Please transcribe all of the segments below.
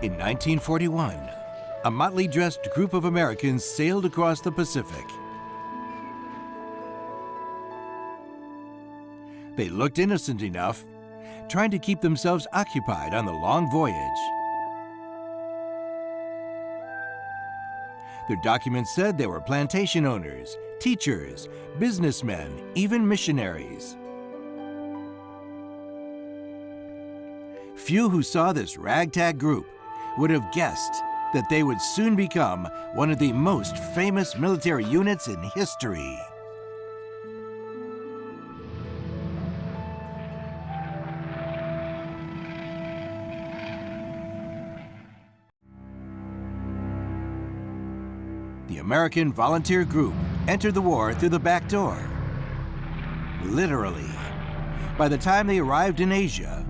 In 1941, a motley dressed group of Americans sailed across the Pacific. They looked innocent enough, trying to keep themselves occupied on the long voyage. Their documents said they were plantation owners, teachers, businessmen, even missionaries. Few who saw this ragtag group would have guessed that they would soon become one of the most famous military units in history. The American volunteer group entered the war through the back door. Literally. By the time they arrived in Asia,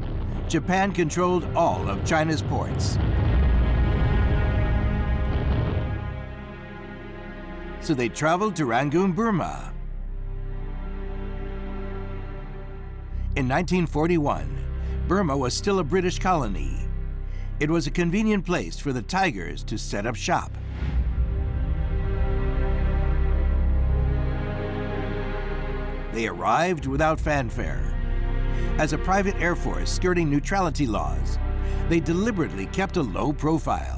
Japan controlled all of China's ports. So they traveled to Rangoon, Burma. In 1941, Burma was still a British colony. It was a convenient place for the Tigers to set up shop. They arrived without fanfare. As a private air force skirting neutrality laws, they deliberately kept a low profile.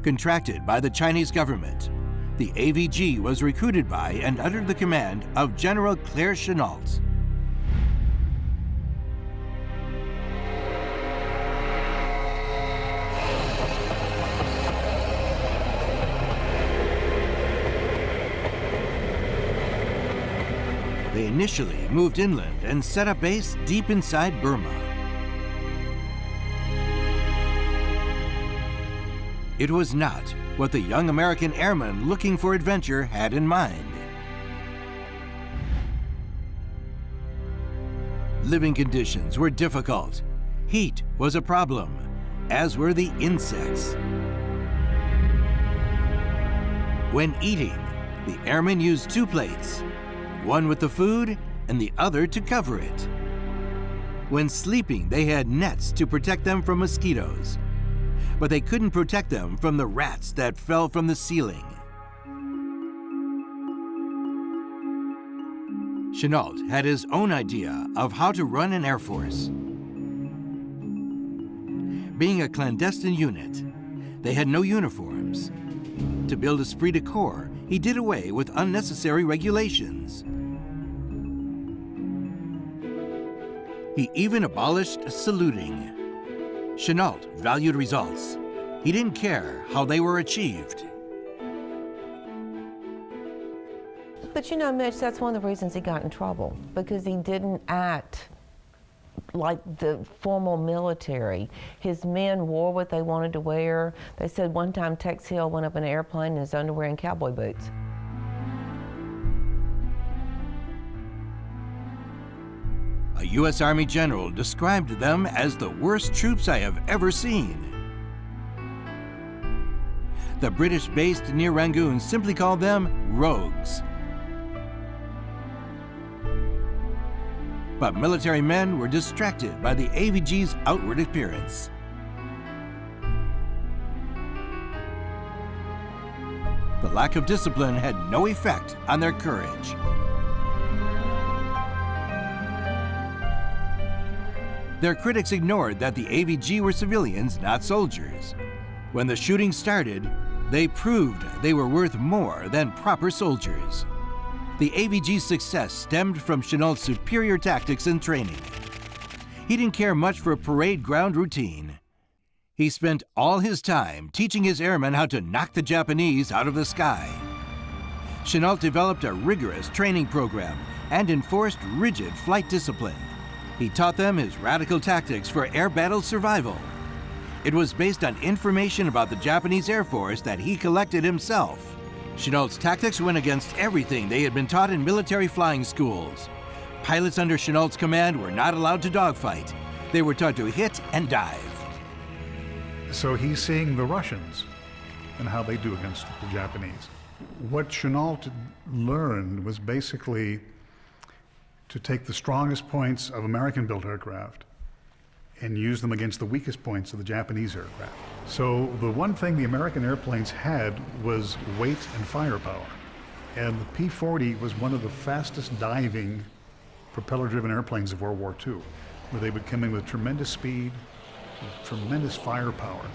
Contracted by the Chinese government, the AVG was recruited by and under the command of General Claire Chennault. They initially moved inland and set up base deep inside Burma. It was not what the young American airmen looking for adventure had in mind. Living conditions were difficult. Heat was a problem, as were the insects. When eating, the airmen used two plates, one with the food and the other to cover it. When sleeping, they had nets to protect them from mosquitoes, but they couldn't protect them from the rats that fell from the ceiling. Chennault had his own idea of how to run an air force. Being a clandestine unit, they had no uniforms. To build esprit de corps, he did away with unnecessary regulations. He even abolished saluting. Chennault valued results. He didn't care how they were achieved. But you know, Mitch, that's one of the reasons he got in trouble, because he didn't act like the formal military. His men wore what they wanted to wear. They said one time Tex Hill went up in an airplane in his underwear and cowboy boots. A U.S. Army general described them as the worst troops I have ever seen. The British based near Rangoon simply called them rogues. But military men were distracted by the AVG's outward appearance. The lack of discipline had no effect on their courage. Their critics ignored that the AVG were civilians, not soldiers. When the shooting started, they proved they were worth more than proper soldiers. The AVG's success stemmed from Chennault's superior tactics and training. He didn't care much for parade ground routine. He spent all his time teaching his airmen how to knock the Japanese out of the sky. Chennault developed a rigorous training program and enforced rigid flight discipline. He taught them his radical tactics for air battle survival. It was based on information about the Japanese Air Force that he collected himself. Chennault's tactics went against everything they had been taught in military flying schools. Pilots under Chennault's command were not allowed to dogfight. They were taught to hit and dive. So he's seeing the Russians and how they do against the Japanese. What Chennault learned was basically to take the strongest points of American-built aircraft and use them against the weakest points of the Japanese aircraft. So the one thing the American airplanes had was weight and firepower. And the P-40 was one of the fastest diving propeller-driven airplanes of World War II, where they would come in with tremendous speed, with tremendous firepower.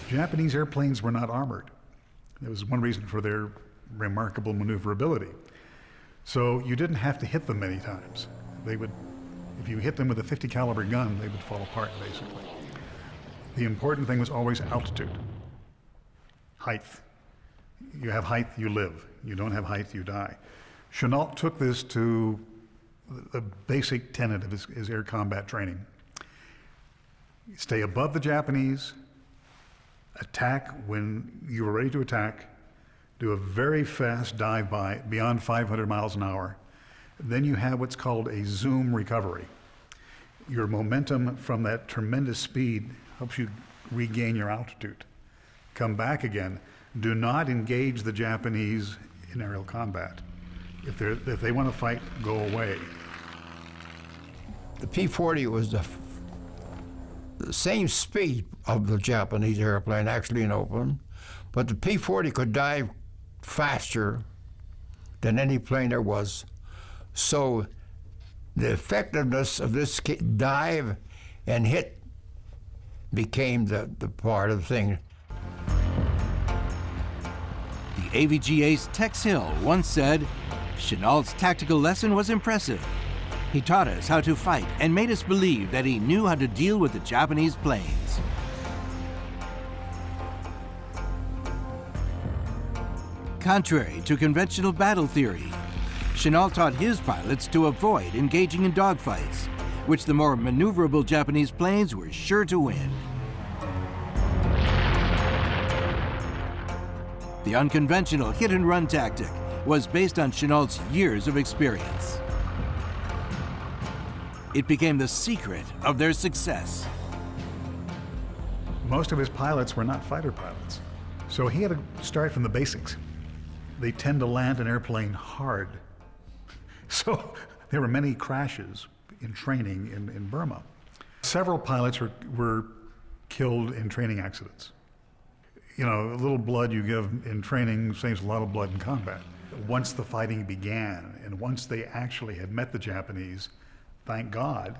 Japanese airplanes were not armored. That was one reason for their remarkable maneuverability. So you didn't have to hit them many times. They would, if you hit them with a 50 caliber gun, they would fall apart, basically. The important thing was always altitude, height. You have height, you live. You don't have height, you die. Chennault took this to the basic tenet of his air combat training. Stay above the Japanese, attack when you were ready to attack, do a very fast dive by beyond 500 miles an hour. Then you have what's called a zoom recovery. Your momentum from that tremendous speed helps you regain your altitude. Come back again. Do not engage the Japanese in aerial combat. If they want to fight, go away. The P-40 was the same speed of the Japanese airplane, actually in open, but the P-40 could dive faster than any plane there was. So the effectiveness of this dive and hit became the part of the thing. The AVG ace Tex Hill once said, "Chennault's tactical lesson was impressive. He taught us how to fight and made us believe that he knew how to deal with the Japanese planes." Contrary to conventional battle theory, Chennault taught his pilots to avoid engaging in dogfights, which the more maneuverable Japanese planes were sure to win. The unconventional hit-and-run tactic was based on Chennault's years of experience. It became the secret of their success. Most of his pilots were not fighter pilots, so he had to start from the basics. They tend to land an airplane hard. So there were many crashes in training in Burma. Several pilots were killed in training accidents. You know, a little blood you give in training saves a lot of blood in combat. Once the fighting began, and once they actually had met the Japanese, thank God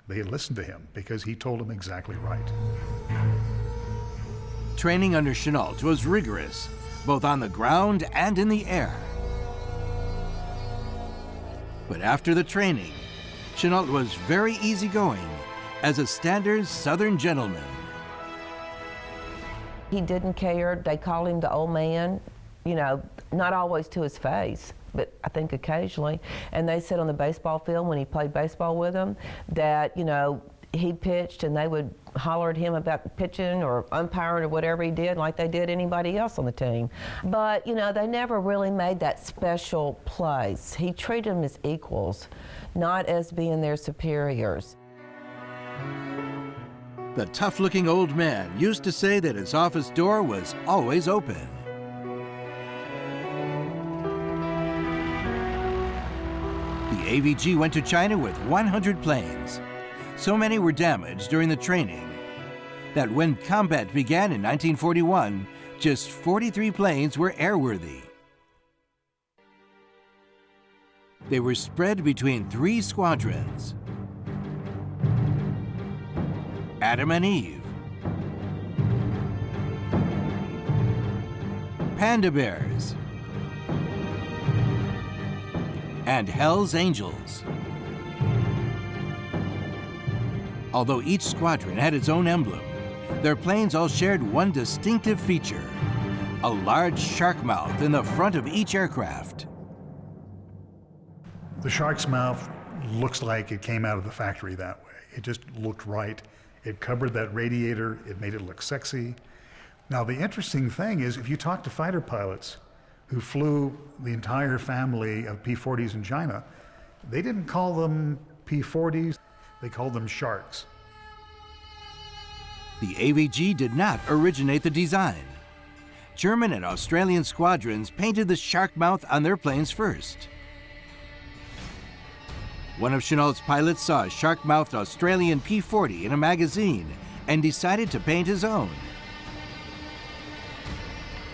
they listened to him, because he told them exactly right. Training under Chennault was rigorous, both on the ground and in the air. But after the training, Chennault was very easygoing as a standard Southern gentleman. He didn't care. They called him the old man, you know, not always to his face, but I think occasionally. And they said on the baseball field when he played baseball with them that, you know, he pitched and they would holler at him about pitching or umpiring or whatever he did, like they did anybody else on the team. But, you know, they never really made that special place. He treated them as equals, not as being their superiors. The tough-looking old man used to say that his office door was always open. The AVG went to China with 100 planes. So many were damaged during the training that when combat began in 1941, just 43 planes were airworthy. They were spread between 3 squadrons: Adam and Eve, Panda Bears, and Hell's Angels. Although each squadron had its own emblem, their planes all shared one distinctive feature: a large shark mouth in the front of each aircraft. The shark's mouth looks like it came out of the factory that way. It just looked right. It covered that radiator. It made it look sexy. Now, the interesting thing is, if you talk to fighter pilots who flew the entire family of P-40s in China, they didn't call them P-40s, they called them sharks. The AVG did not originate the design. German and Australian squadrons painted the shark mouth on their planes first. One of Chennault's pilots saw a shark-mouthed Australian P-40 in a magazine and decided to paint his own.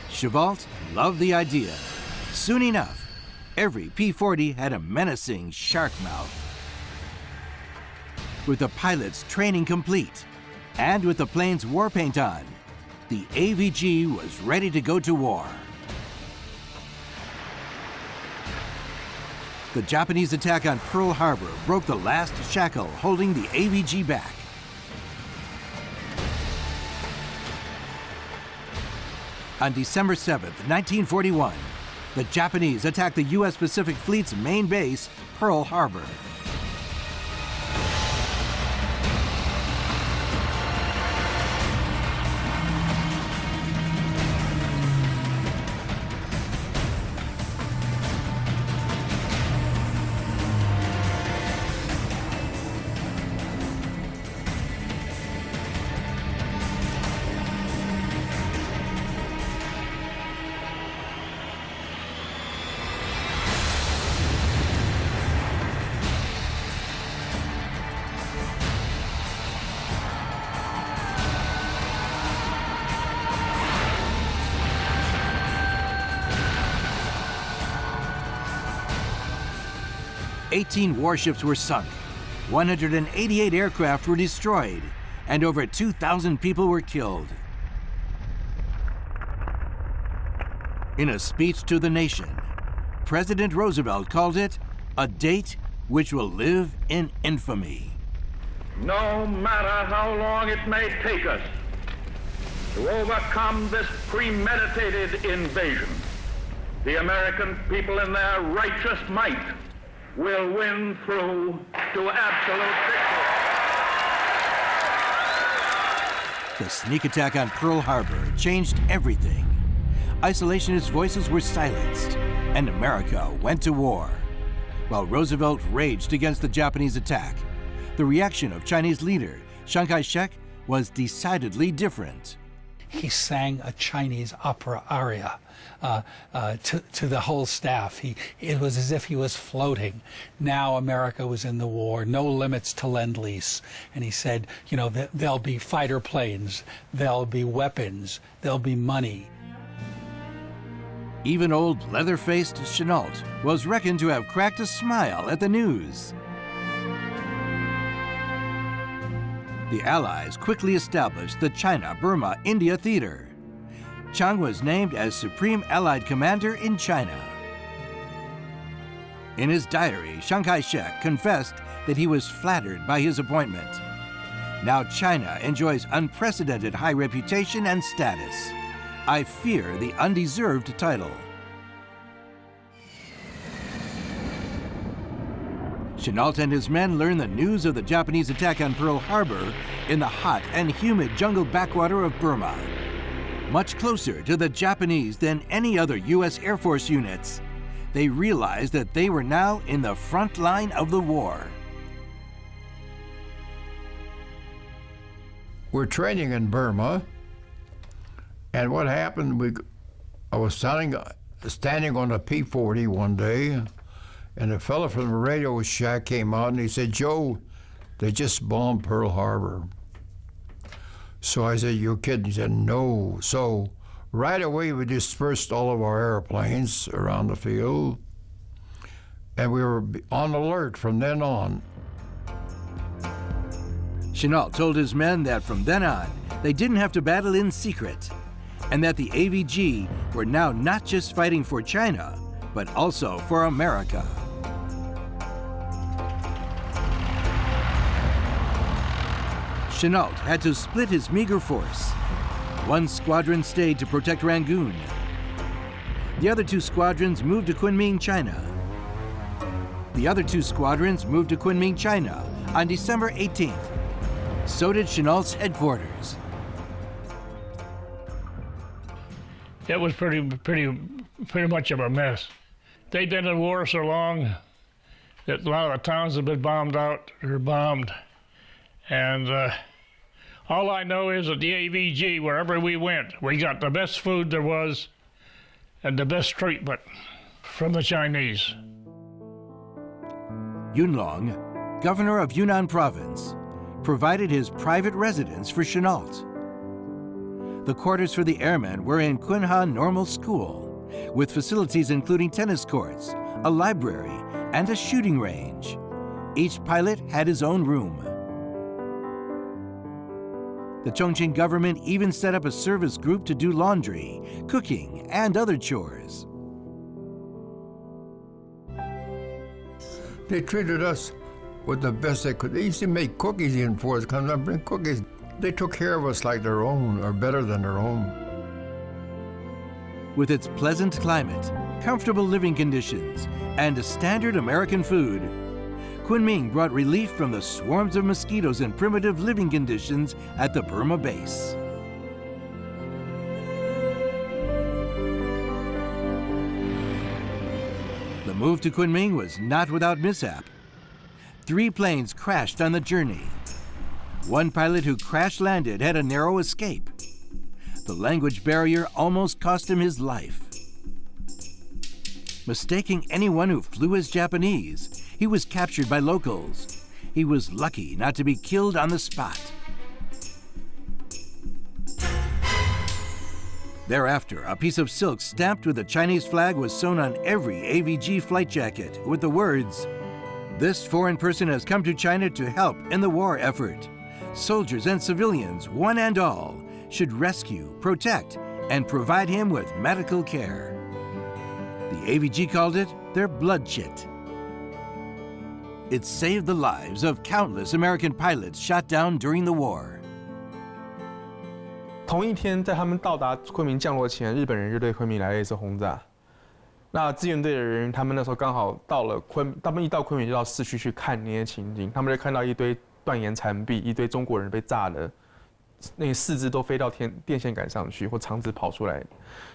Chennault loved the idea. Soon enough, every P-40 had a menacing shark mouth. With the pilot's training complete, and with the plane's war paint on, the AVG was ready to go to war. The Japanese attack on Pearl Harbor broke the last shackle holding the AVG back. On December 7th, 1941, the Japanese attacked the U.S. Pacific Fleet's main base, Pearl Harbor. Eighteen warships were sunk, 188 aircraft were destroyed, and over 2,000 people were killed. In a speech to the nation, President Roosevelt called it a date which will live in infamy. No matter how long it may take us to overcome this premeditated invasion, the American people in their righteous might will win through to absolute victory. The sneak attack on Pearl Harbor changed everything. Isolationist voices were silenced, and America went to war. While Roosevelt raged against the Japanese attack, the reaction of Chinese leader Chiang Kai-shek was decidedly different. He sang a Chinese opera aria to the whole staff. It was as if he was floating. Now America was in the war, no limits to Lend-Lease. And he said, you know, there'll be fighter planes, there'll be weapons, there'll be money. Even old leather-faced Chennault was reckoned to have cracked a smile at the news. The Allies quickly established the China-Burma-India Theater. Chiang was named as Supreme Allied Commander in China. In his diary, Chiang Kai-shek confessed that he was flattered by his appointment. Now China enjoys unprecedented high reputation and status. I fear the undeserved title. Chennault and his men learned the news of the Japanese attack on Pearl Harbor in the hot and humid jungle backwater of Burma. Much closer to the Japanese than any other U.S. Air Force units, they realized that they were now in the front line of the war. We're training in Burma, and what happened, I was standing on a P-40 one day, and a fellow from the radio shack came out and he said, "Joe, they just bombed Pearl Harbor." So I said, "You're kidding?" He said, "No." So right away we dispersed all of our airplanes around the field, and we were on alert from then on. Chennault told his men that from then on, they didn't have to battle in secret, and that the AVG were now not just fighting for China, but also for America. Chennault had to split his meager force. One squadron stayed to protect Rangoon. The other two squadrons moved to Kunming, China. The other two squadrons moved to Kunming, China on December 18th. So did Chennault's headquarters. It was pretty much of a mess. They'd been in war so long that a lot of the towns had been bombed out or bombed. And all I know is that the AVG, wherever we went, we got the best food there was and the best treatment from the Chinese. Yunlong, governor of Yunnan province, provided his private residence for Chennault. The quarters for the airmen were in Kunha Normal School, with facilities including tennis courts, a library, and a shooting range. Each pilot had his own room. The Chongqing government even set up a service group to do laundry, cooking, and other chores. They treated us with the best they could. They used to make cookies in for us, come and bring cookies. They took care of us like their own, or better than their own. With its pleasant climate, comfortable living conditions, and a standard American food, Kunming brought relief from the swarms of mosquitoes and primitive living conditions at the Burma base. The move to Kunming was not without mishap. 3 planes crashed on the journey. One pilot who crash-landed had a narrow escape. The language barrier almost cost him his life. Mistaking anyone who flew as Japanese, he was captured by locals. He was lucky not to be killed on the spot. Thereafter, a piece of silk stamped with the Chinese flag was sewn on every AVG flight jacket with the words, "This foreign person has come to China to help in the war effort. Soldiers and civilians, one and all, should rescue, protect, and provide him with medical care." The AVG called it their blood chit. It saved the lives of countless American pilots shot down during the war. 同一天，在他们到达昆明降落前，日本人就对昆明来了一次轰炸。那志愿队的人，他们那时候刚好到了他们一到昆明就到市区去看那些情景，他们就看到一堆断垣残壁，一堆中国人被炸的，那个四肢都飞到电线杆上去，或肠子跑出来。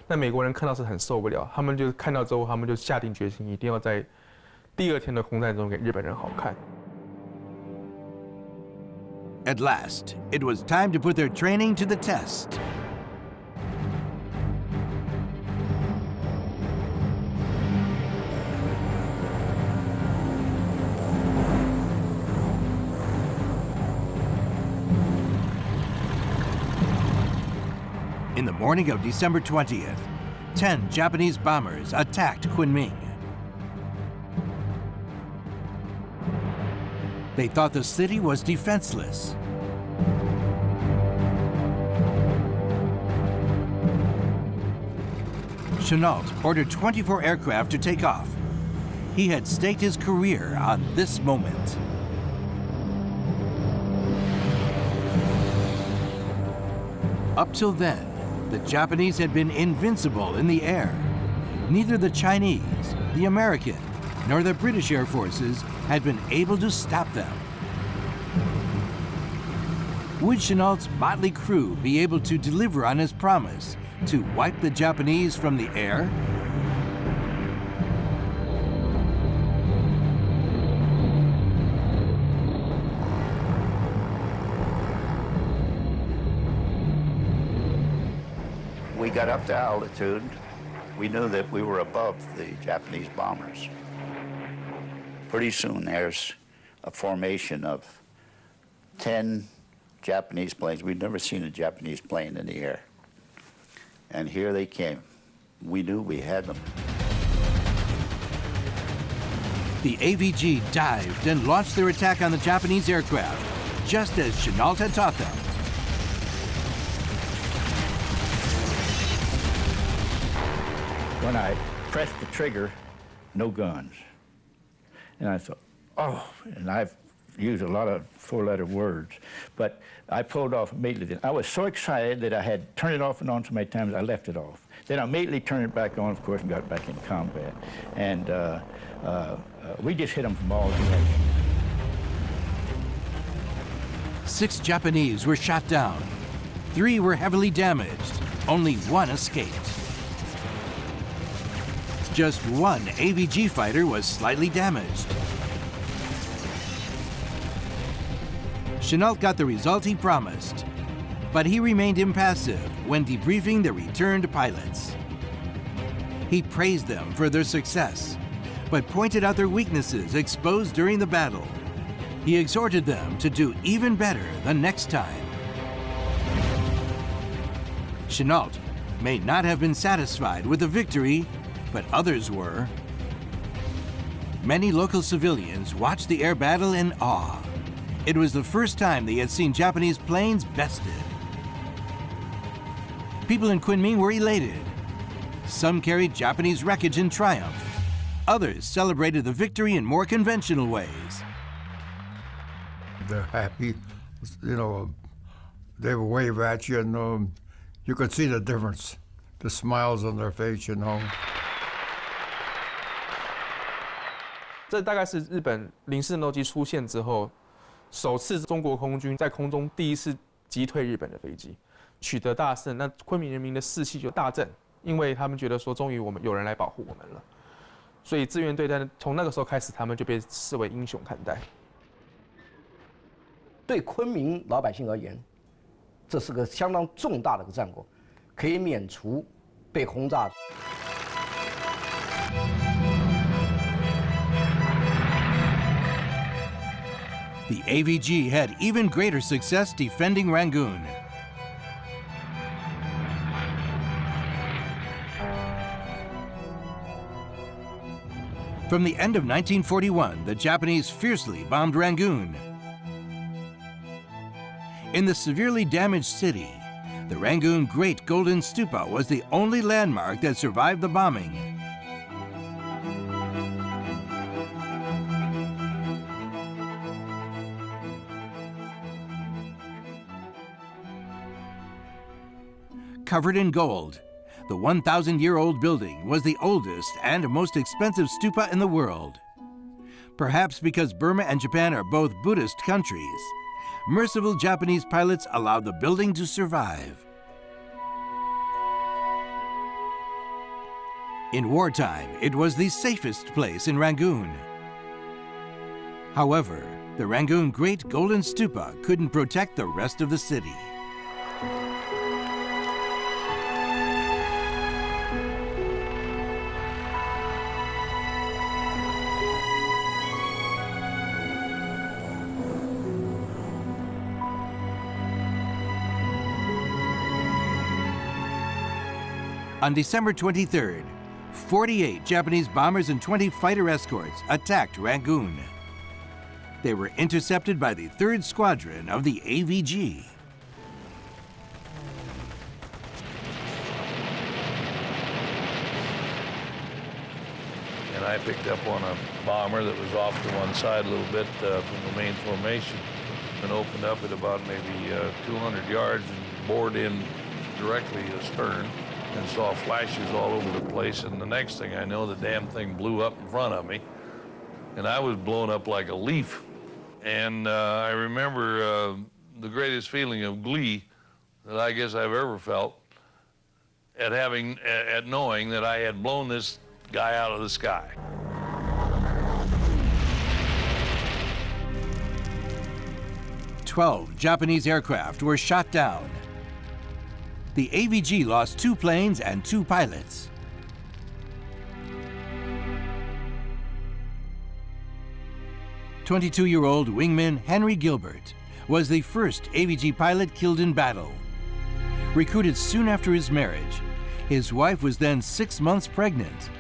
那美国人看到是很受不了，他们就看到之后，他们就下定决心，一定要在第2天的空战中给日本人好看。At last, it was time to put their training to the test. In the morning of December 20th, 10 Japanese bombers attacked Kunming. They thought the city was defenseless. Chennault ordered 24 aircraft to take off. He had staked his career on this moment. Up till then, the Japanese had been invincible in the air. Neither the Chinese, the American, nor the British Air Forces had been able to stop them. Would Chennault's motley crew be able to deliver on his promise to wipe the Japanese from the air? We got up to altitude. We knew that we were above the Japanese bombers. Pretty soon there's a formation of 10 Japanese planes. We'd never seen a Japanese plane in the air. And here they came. We knew we had them. The AVG dived and launched their attack on the Japanese aircraft, just as Chennault had taught them. When I pressed the trigger, no guns. And I thought, oh, and I've used a lot of 4-letter words, but I pulled off immediately. I was so excited that I had turned it off and on so many times I left it off. Then I immediately turned it back on, of course, and got back in combat. And we just hit them from all directions. 6 Japanese were shot down. 3 were heavily damaged. Only 1 escaped. Just 1 AVG fighter was slightly damaged. Chennault got the result he promised, but he remained impassive when debriefing the returned pilots. He praised them for their success, but pointed out their weaknesses exposed during the battle. He exhorted them to do even better the next time. Chennault may not have been satisfied with the victory, but others were. Many local civilians watched the air battle in awe. It was the first time they had seen Japanese planes bested. People in Kunming were elated. Some carried Japanese wreckage in triumph. Others celebrated the victory in more conventional ways. They're happy, you know, they would wave at you, and you could see the difference, the smiles on their face, you know. 这大概是日本零式战斗机出现之后，首次中国空军在空中第一次击退日本的飞机，取得大胜。那昆明人民的士气就大振，因为他们觉得说，终于我们有人来保护我们了。所以志愿队在从那个时候开始，他们就被视为英雄看待。对昆明老百姓而言，这是个相当重大的一个战果，可以免除被轰炸。The AVG had even greater success defending Rangoon. From the end of 1941, the Japanese fiercely bombed Rangoon. In the severely damaged city, the Rangoon Great Golden Stupa was the only landmark that survived the bombing. Covered in gold, the 1,000-year-old building was the oldest and most expensive stupa in the world. Perhaps because Burma and Japan are both Buddhist countries, merciful Japanese pilots allowed the building to survive. In wartime, it was the safest place in Rangoon. However, the Rangoon Great Golden Stupa couldn't protect the rest of the city. On December 23rd, 48 Japanese bombers and 20 fighter escorts attacked Rangoon. They were intercepted by the 3rd Squadron of the AVG. And I picked up on a bomber that was off to one side a little bit from the main formation and opened up at about maybe 200 yards and bored in directly astern. And saw flashes all over the place, and the next thing I know, the damn thing blew up in front of me, and I was blown up like a leaf. And I remember the greatest feeling of glee that I guess I've ever felt at knowing that I had blown this guy out of the sky. "12 Japanese aircraft were shot down. The AVG lost 2 planes and 2 pilots. "22-year-old wingman Henry Gilbert was the first AVG pilot killed in battle. Recruited soon after his marriage, his wife was then 6 months pregnant.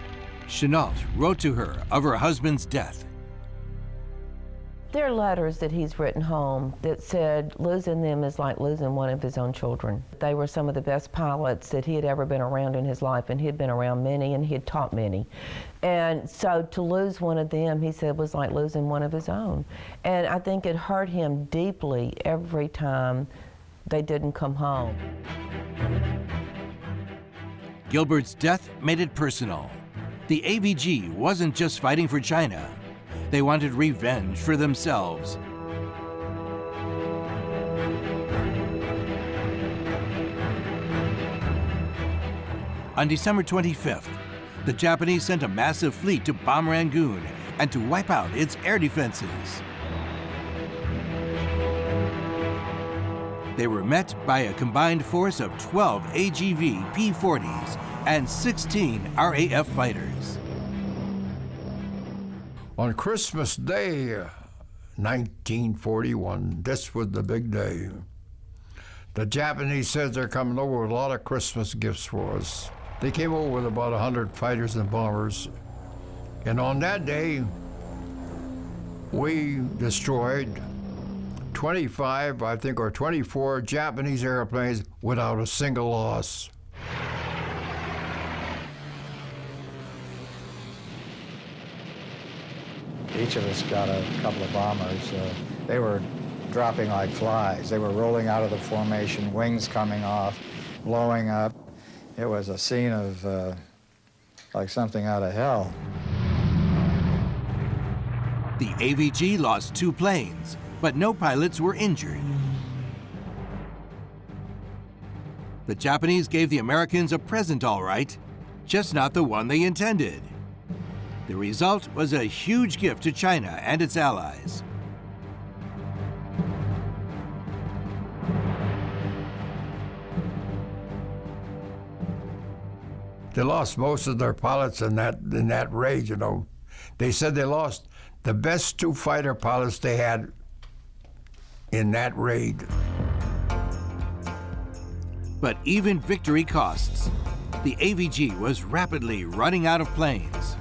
Chennault wrote to her of her husband's death. There are letters that he's written home that said losing them is like losing one of his own children. They were some of the best pilots that he had ever been around in his life, and he'd been around many and he had taught many. And so to lose one of them, he said, was like losing one of his own. And I think it hurt him deeply every time they didn't come home. Gilbert's death made it personal. The AVG wasn't just fighting for China. They wanted revenge for themselves. On December 25th, the Japanese sent a massive fleet to bomb Rangoon and to wipe out its air defenses. They were met by a combined force of 12 AGV P-40s and 16 RAF fighters. On Christmas Day, 1941, this was the big day. The Japanese said they're coming over with a lot of Christmas gifts for us. They came over with about 100 fighters and bombers. And on that day, we destroyed 25, I think, or 24 Japanese airplanes without a single loss. Each of us got a couple of bombers. They were dropping like flies. They were rolling out of the formation, wings coming off, blowing up. It was a scene of like something out of hell. The AVG lost 2 planes, but no pilots were injured. The Japanese gave the Americans a present, all right, just not the one they intended. The result was a huge gift to China and its allies. They lost most of their pilots in that raid, you know. They said they lost the best 2 fighter pilots they had in that raid. But even victory costs. The AVG was rapidly running out of planes.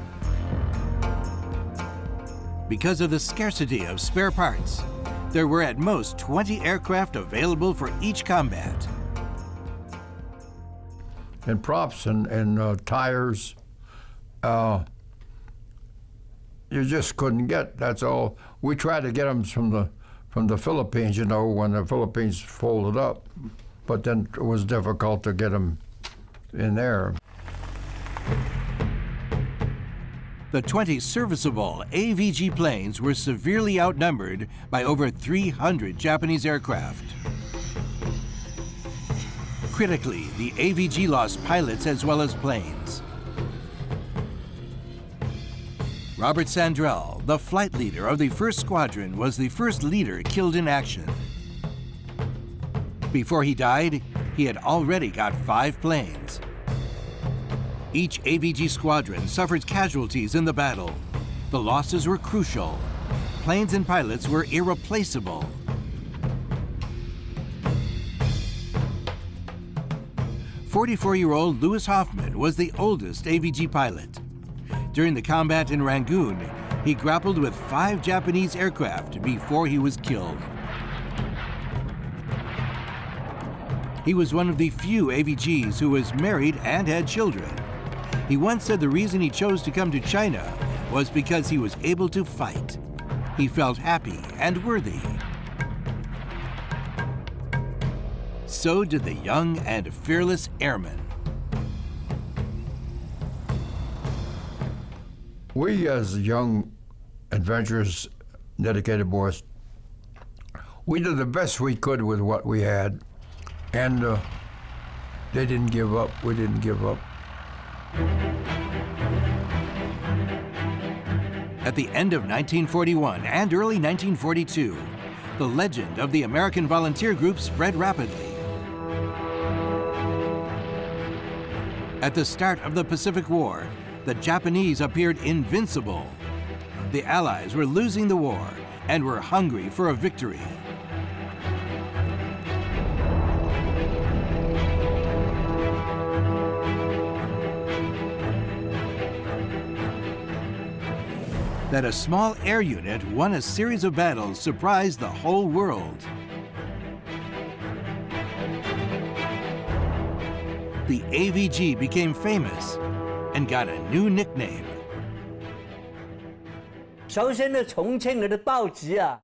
Because of the scarcity of spare parts, there were at most 20 aircraft available for each combat. And props and tires, you just couldn't get. That's all. We tried to get them from the Philippines, you know, when the Philippines folded up, but then it was difficult to get them in there. The 20 serviceable AVG planes were severely outnumbered by over 300 Japanese aircraft. Critically, the AVG lost pilots as well as planes. Robert Sandrell, the flight leader of the 1st Squadron, was the first leader killed in action. Before he died, he had already got 5 planes. Each AVG squadron suffered casualties in the battle. The losses were crucial. Planes and pilots were irreplaceable. "44-year-old Louis Hoffman was the oldest AVG pilot. During the combat in Rangoon, he grappled with 5 Japanese aircraft before he was killed. He was one of the few AVGs who was married and had children. He once said the reason he chose to come to China was because he was able to fight. He felt happy and worthy. So did the young and fearless airman. We, as young, adventurous, dedicated boys, we did the best we could with what we had, and they didn't give up. We didn't give up. At the end of 1941 and early 1942, the legend of the American volunteer group spread rapidly. At the start of the Pacific War, the Japanese appeared invincible. The Allies were losing the war and were hungry for a victory. That a small air unit won a series of battles surprised the whole world. The AVG became famous and got a new nickname. 首先呢，重庆的报纸啊，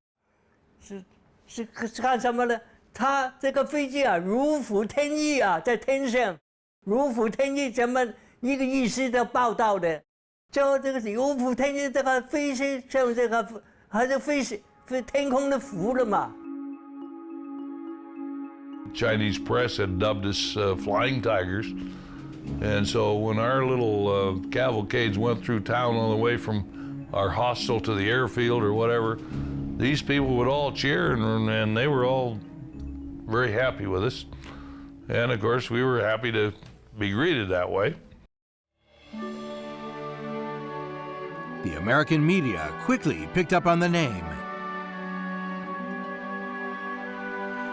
是看什么呢？它这个飞机啊，如虎添翼啊，在天上，如虎添翼，怎么一个意思的报道的？就这个如虎添翼，这个飞是像这个还是飞天空的符了嘛？ Chinese press had dubbed us flying tigers. And so when our little cavalcades went through town on the way from our hostel to the airfield or whatever, these people would all cheer and they were all very happy with us. And of course, we were happy to be greeted that way. The American media quickly picked up on the name.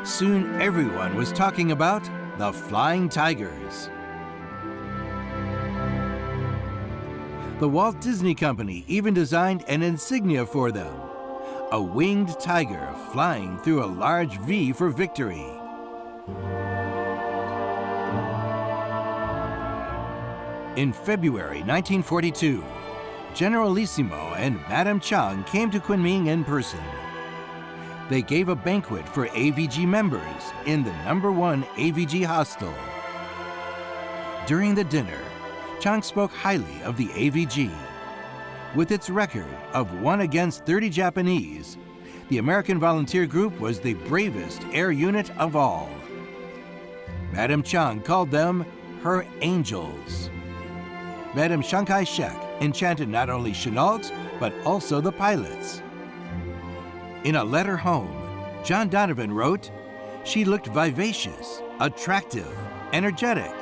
Soon everyone was talking about the Flying Tigers. The Walt Disney Company even designed an insignia for them, a winged tiger flying through a large V for victory. In February 1942, Generalissimo and Madame Chang came to Kunming in person. They gave a banquet for AVG members in the #1 AVG hostel. During the dinner, Chang spoke highly of the AVG. With its record of 1 against 30 Japanese, the American Volunteer Group was the bravest air unit of all. Madame Chang called them her angels. Madame Chiang Kai-shek enchanted not only Chennault, but also the pilots. In a letter home, John Donovan wrote, "She looked vivacious, attractive, energetic,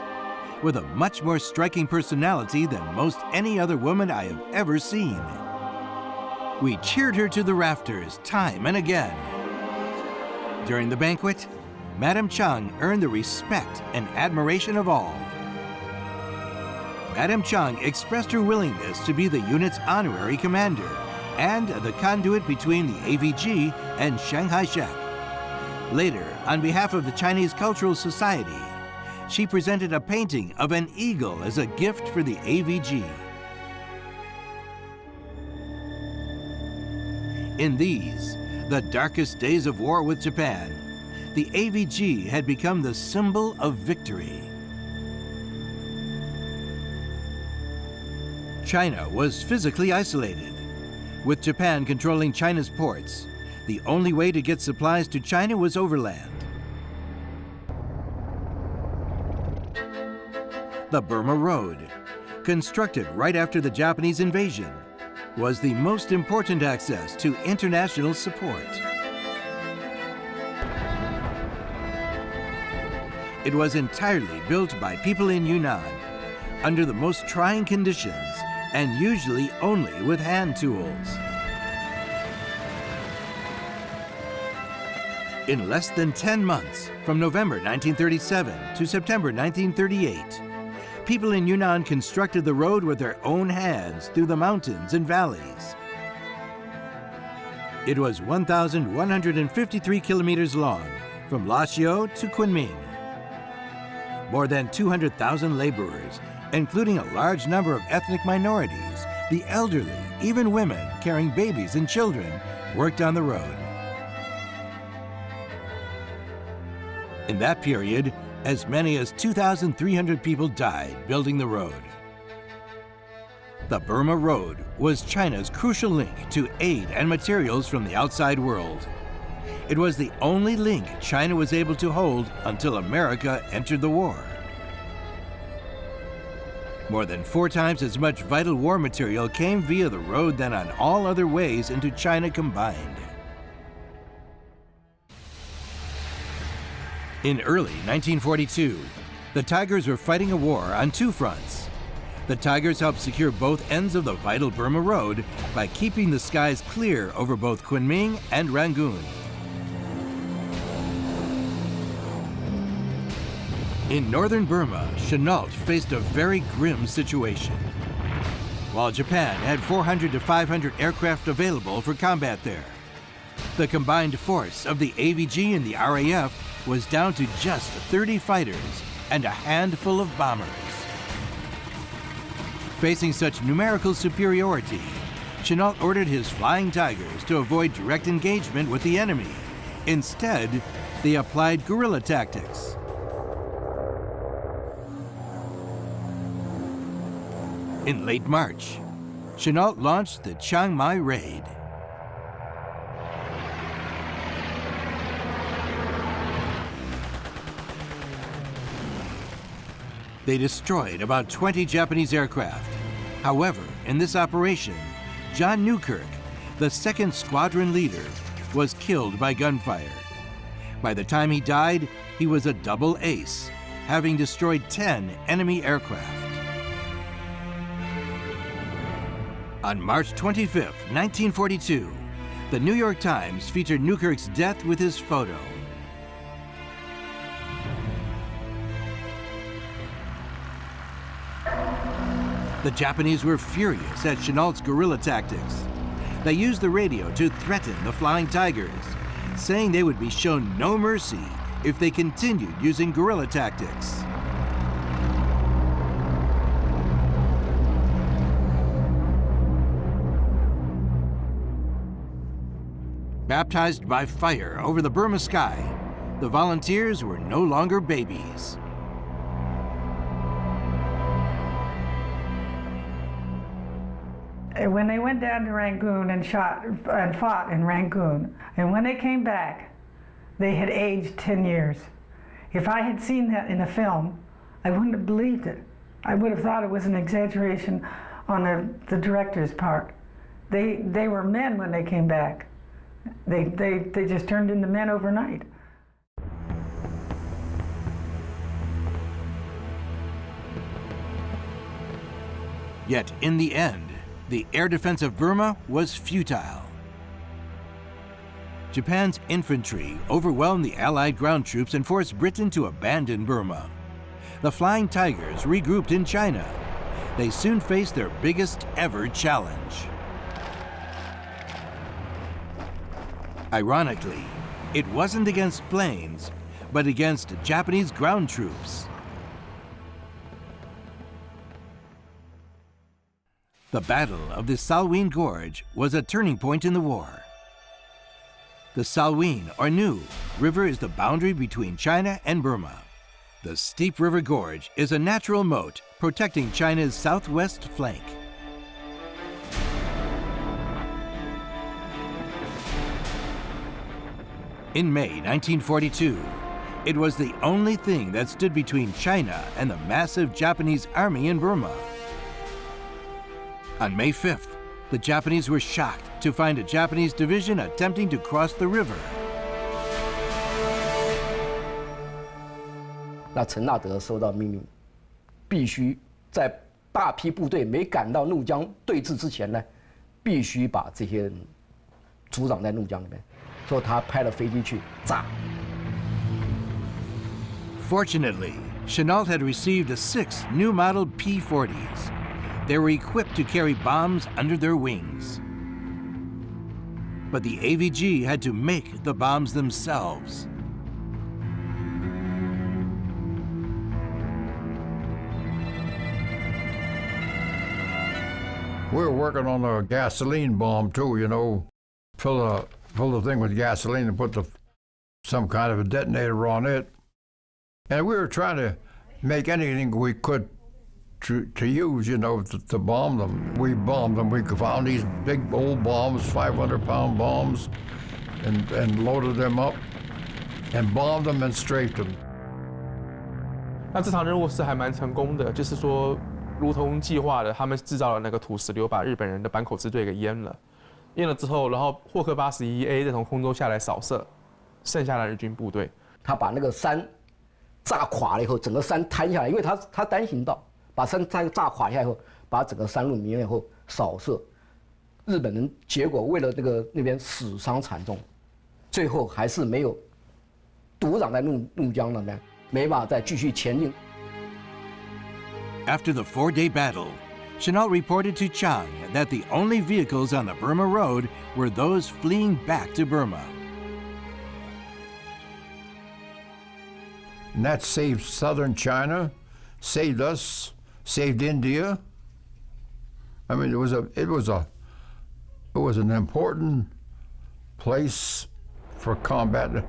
with a much more striking personality than most any other woman I have ever seen. We cheered her to the rafters time and again." During the banquet, Madame Chang earned the respect and admiration of all. Madame Chang expressed her willingness to be the unit's honorary commander and the conduit between the AVG and Shanghai Shek. Later, on behalf of the Chinese Cultural Society, she presented a painting of an eagle as a gift for the AVG. In these, the darkest days of war with Japan, the AVG had become the symbol of victory. China was physically isolated. With Japan controlling China's ports, the only way to get supplies to China was overland. The Burma Road, constructed right after the Japanese invasion, was the most important access to international support. It was entirely built by people in Yunnan, under the most trying conditions, and usually only with hand tools. In less than 10 months, from November 1937 to September 1938, people in Yunnan constructed the road with their own hands through the mountains and valleys. It was 1,153 kilometers long, from Lashio to Kunming. More than 200,000 laborers, including a large number of ethnic minorities, the elderly, even women carrying babies and children, worked on the road. In that period, as many as 2,300 people died building the road. The Burma Road was China's crucial link to aid and materials from the outside world. It was the only link China was able to hold until America entered the war. More than 4 times as much vital war material came via the road than on all other ways into China combined. In early 1942, the Tigers were fighting a war on 2 fronts. The Tigers helped secure both ends of the vital Burma Road by keeping the skies clear over both Kunming and Rangoon. In northern Burma, Chennault faced a very grim situation. While Japan had 400 to 500 aircraft available for combat there, the combined force of the AVG and the RAF was down to just 30 fighters and a handful of bombers. Facing such numerical superiority, Chennault ordered his Flying Tigers to avoid direct engagement with the enemy. Instead, they applied guerrilla tactics. In late March, Chennault launched the Chiang Mai Raid. They destroyed about 20 Japanese aircraft. However, in this operation, John Newkirk, the 2nd Squadron leader, was killed by gunfire. By the time he died, he was a double ace, having destroyed 10 enemy aircraft. On March 25, 1942, the New York Times featured Newkirk's death with his photo. The Japanese were furious at Chennault's guerrilla tactics. They used the radio to threaten the Flying Tigers, saying they would be shown no mercy if they continued using guerrilla tactics. Baptized by fire over the Burma sky, the volunteers were no longer babies. When they went down to Rangoon and fought in Rangoon, and when they came back, they had aged 10 years. If I had seen that in a film, I wouldn't have believed it. I would have thought it was an exaggeration on the director's part. They were men when they came back. They just turned into men overnight. Yet in the end, the air defense of Burma was futile. Japan's infantry overwhelmed the Allied ground troops and forced Britain to abandon Burma. The Flying Tigers regrouped in China. They soon faced their biggest ever challenge. Ironically, it wasn't against planes, but against Japanese ground troops. The Battle of the Salween Gorge was a turning point in the war. The Salween, or Nu, River is the boundary between China and Burma. The steep river gorge is a natural moat protecting China's southwest flank. In May 1942, it was the only thing that stood between China and the massive Japanese army in Burma. On May 5th, the Japanese were shocked to find a Japanese division attempting to cross the river. 那陈纳德收到命令，必须在大批部队没赶到怒江对峙之前呢，必须把这些人阻挡在怒江里面。所以他派了飞机去炸。Fortunately, Chennault had received 6 new model P-40s. They were equipped to carry bombs under their wings. But the AVG had to make the bombs themselves. We were working on a gasoline bomb too, you know, fill the thing with gasoline and put some kind of a detonator on it. And we were trying to make anything we could to use, you know, to bomb them. We bombed them. We found these big old bombs, 500-pound bombs, and loaded them up and bombed them and strafed them. 那这场任务是还蛮成功的，就是说，如同计划的，他们制造了那个土石流，把日本人的坂口支队给淹了。淹了之后，然后霍克81A 再从空中下来扫射剩下的日军部队。他把那个山炸垮了以后，整个山瘫下来，因为他单行道，把山炸垮下来以后，把整个山路迷了以后扫射，日本人结果为了那边死伤惨重，最后还是没有堵挡在怒江那边，没办法再继续前进。After the 4-day battle, Chennault reported to Chiang that the only vehicles on the Burma Road were those fleeing back to Burma. And that saved southern China, saved us, saved India. I mean, it was an important place for combat.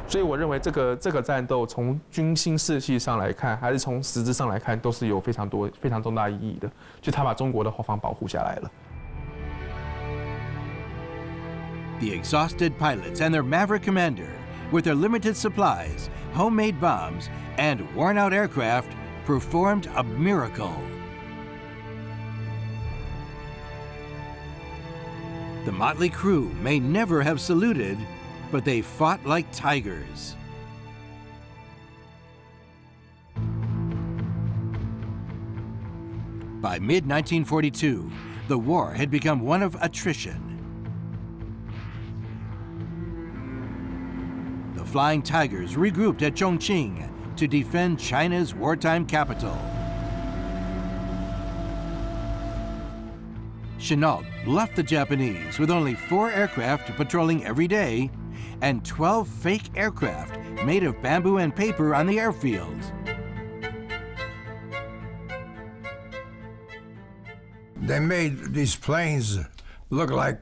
所以我认为这个战斗从军心士气上来看，还是从实质上来看，都是有非常重大意义的。就他把中国的后方保护下来了。The exhausted pilots and their maverick commander, with their limited supplies, homemade bombs, and worn-out aircraft, performed a miracle. The motley crew may never have saluted, but they fought like tigers. By mid-1942, the war had become one of attrition. The Flying Tigers regrouped at Chongqing to defend China's wartime capital. Chennault bluffed the Japanese with only 4 aircraft patrolling every day and 12 fake aircraft made of bamboo and paper on the airfield. They made these planes look like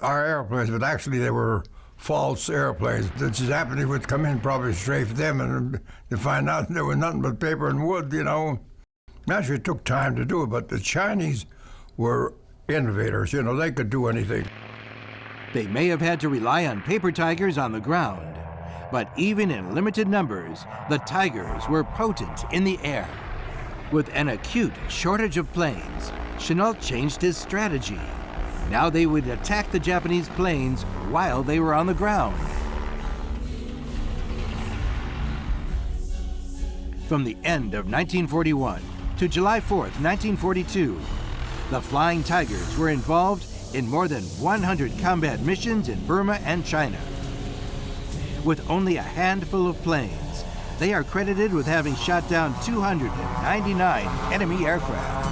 our airplanes, but actually they were false airplanes. The Japanese would come in, probably strafe them, and to find out there was nothing but paper and wood, you know. Naturally, it took time to do it, but the Chinese were innovators, you know, they could do anything. They may have had to rely on paper tigers on the ground, but even in limited numbers, the Tigers were potent in the air. With an acute shortage of planes, Chennault changed his strategy. Now they would attack the Japanese planes while they were on the ground. From the end of 1941 to July 4th, 1942, the Flying Tigers were involved in more than 100 combat missions in Burma and China. With only a handful of planes, they are credited with having shot down 299 enemy aircraft.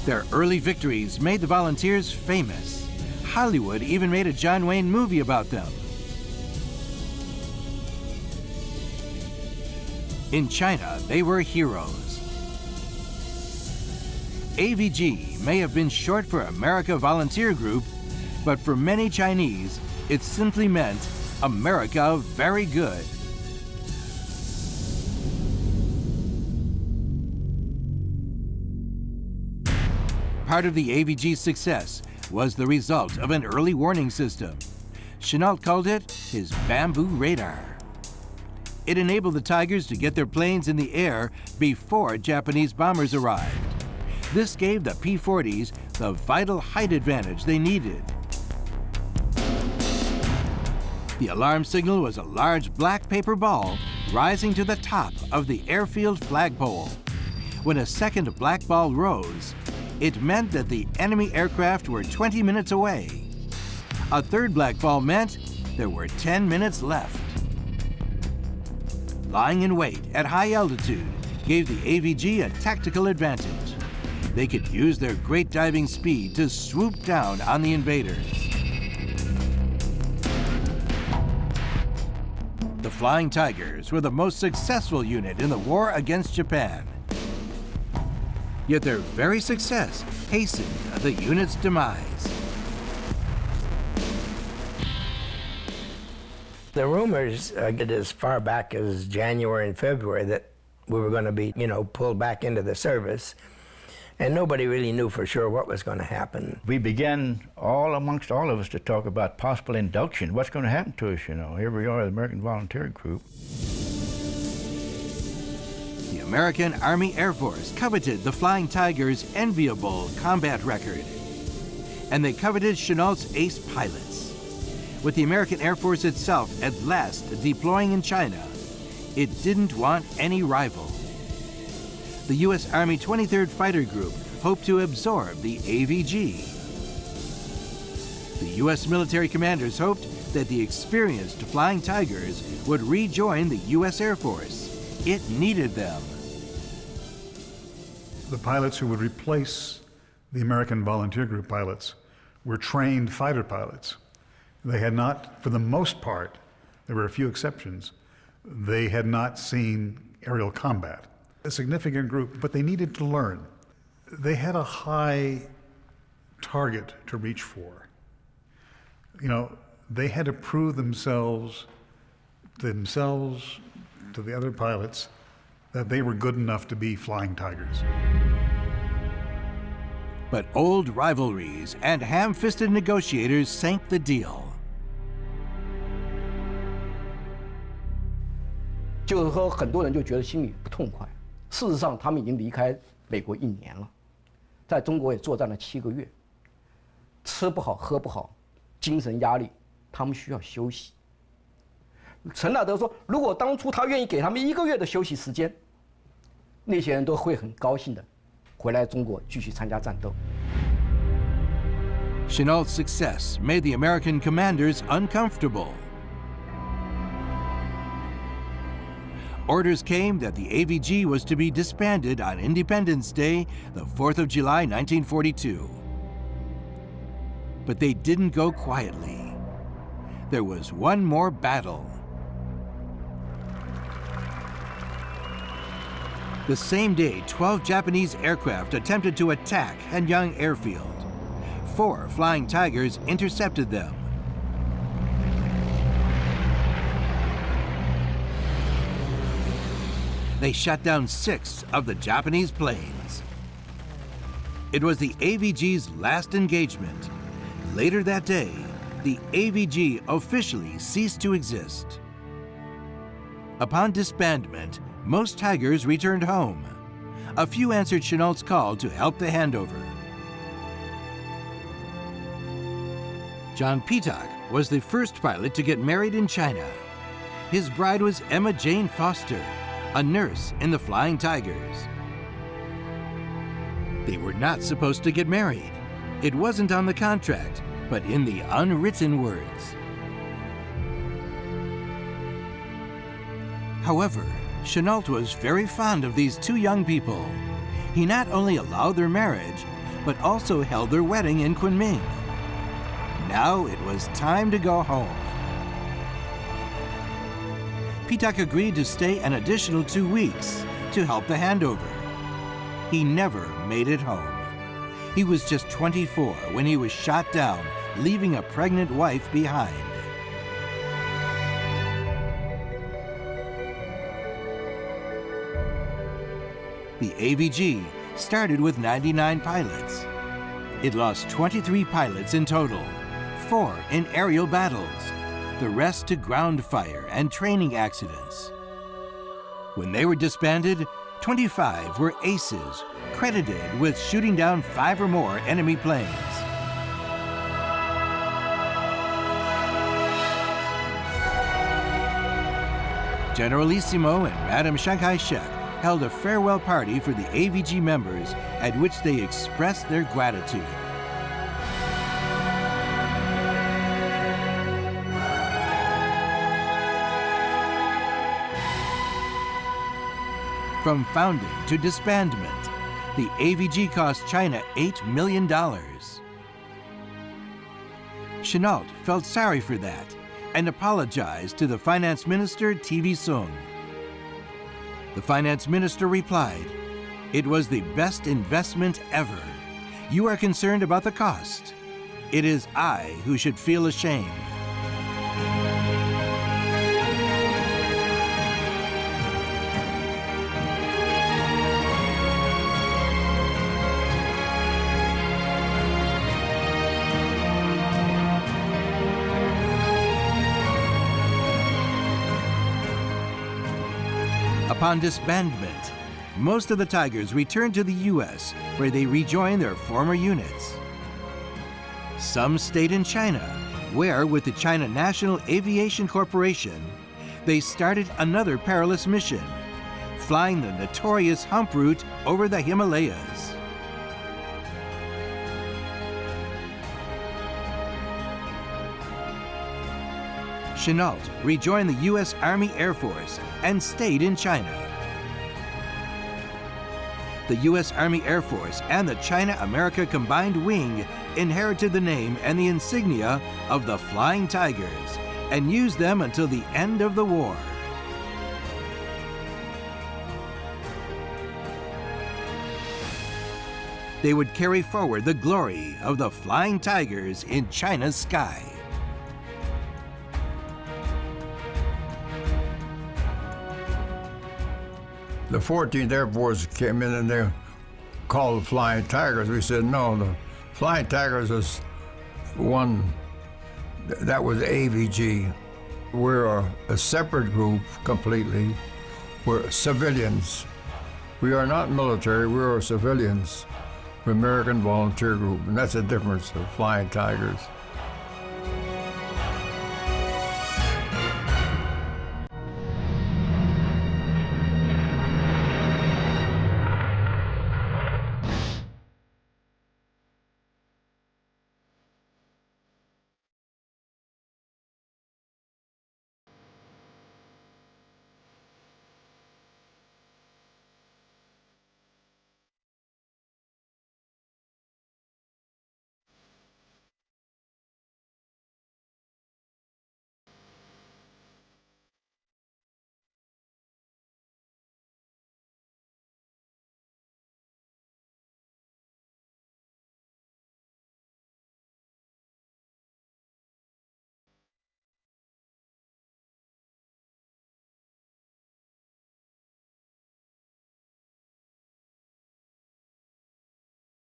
Their early victories made the volunteers famous. Hollywood even made a John Wayne movie about them. In China, they were heroes. AVG may have been short for America Volunteer Group, but for many Chinese, it simply meant America Very Good. Part of the AVG's success was the result of an early warning system. Chennault called it his bamboo radar. It enabled the Tigers to get their planes in the air before Japanese bombers arrived. This gave the P-40s the vital height advantage they needed. The alarm signal was a large black paper ball rising to the top of the airfield flagpole. When a second black ball rose, it meant that the enemy aircraft were 20 minutes away. A third black ball meant there were 10 minutes left. Lying in wait at high altitude gave the AVG a tactical advantage. They could use their great diving speed to swoop down on the invaders. The Flying Tigers were the most successful unit in the war against Japan. Yet their very success hastened the unit's demise. The rumors get as far back as January and February that we were going to be, pulled back into the service. And nobody really knew for sure what was going to happen. We began amongst all of us to talk about possible induction. What's going to happen to us, Here we are, the American Volunteer Group. The American Army Air Force coveted the Flying Tigers' enviable combat record. And they coveted Chennault's ace pilots. With the American Air Force itself at last deploying in China, it didn't want any rival. The U.S. Army 23rd Fighter Group hoped to absorb the AVG. The U.S. military commanders hoped that the experienced Flying Tigers would rejoin the U.S. Air Force. It needed them. The pilots who would replace the American Volunteer Group pilots were trained fighter pilots. They had not, for the most part, there were a few exceptions, they had not seen aerial combat. A significant group, but they needed to learn. They had a high target to reach for. They had to prove themselves to the other pilots that they were good enough to be Flying Tigers. But old rivalries and ham-fisted negotiators sank the deal. 就是说，很多人就觉得心里不痛快。事实上，他们已经离开美国1年了，在中国也作战了7个月，吃不好喝不好，精神压力，他们需要休息。陈纳德说，如果当初他愿意给他们1个月的休息时间，那些人都会很高兴的回来中国继续参加战斗。Chennault's success made the American commanders uncomfortable. Orders came that the AVG was to be disbanded on Independence Day, the 4th of July, 1942. But they didn't go quietly. There was one more battle. The same day, 12 Japanese aircraft attempted to attack Hanyang Airfield. 4 Flying Tigers intercepted them. They shot down 6 of the Japanese planes. It was the AVG's last engagement. Later that day, the AVG officially ceased to exist. Upon disbandment, most Tigers returned home. A few answered Chennault's call to help the handover. John Peacock was the first pilot to get married in China. His bride was Emma Jane Foster, a nurse in the Flying Tigers. They were not supposed to get married. It wasn't on the contract, but in the unwritten words. However, Chennault was very fond of these 2 young people. He not only allowed their marriage, but also held their wedding in Kunming. Now it was time to go home. Peacock agreed to stay an additional 2 weeks to help the handover. He never made it home. He was just 24 when he was shot down, leaving a pregnant wife behind. The AVG started with 99 pilots. It lost 23 pilots in total, 4 in aerial battles, the rest to ground fire and training accidents. When they were disbanded, 25 were aces, credited with shooting down 5 or more enemy planes. Generalissimo and Madame Chiang Kai-shek held a farewell party for the AVG members at which they expressed their gratitude. From founding to disbandment, the AVG cost China $8 million. Chennault felt sorry for that and apologized to the finance minister, TV Sung. The finance minister replied, "It was the best investment ever. You are concerned about the cost. It is I who should feel ashamed." Upon disbandment, most of the Tigers returned to the U.S., where they rejoined their former units. Some stayed in China, where, with the China National Aviation Corporation, they started another perilous mission, flying the notorious hump route over the Himalayas. Chennault rejoined the U.S. Army Air Force and stayed in China. The U.S. Army Air Force and the China-America Combined Wing inherited the name and the insignia of the Flying Tigers and used them until the end of the war. They would carry forward the glory of the Flying Tigers in China's sky. The 14th Air Force came in and they called the Flying Tigers. We said, no, the Flying Tigers is one, that was AVG. We're a separate group completely. We're civilians. We are not military, we are civilians. We're American Volunteer Group, and that's the difference of Flying Tigers.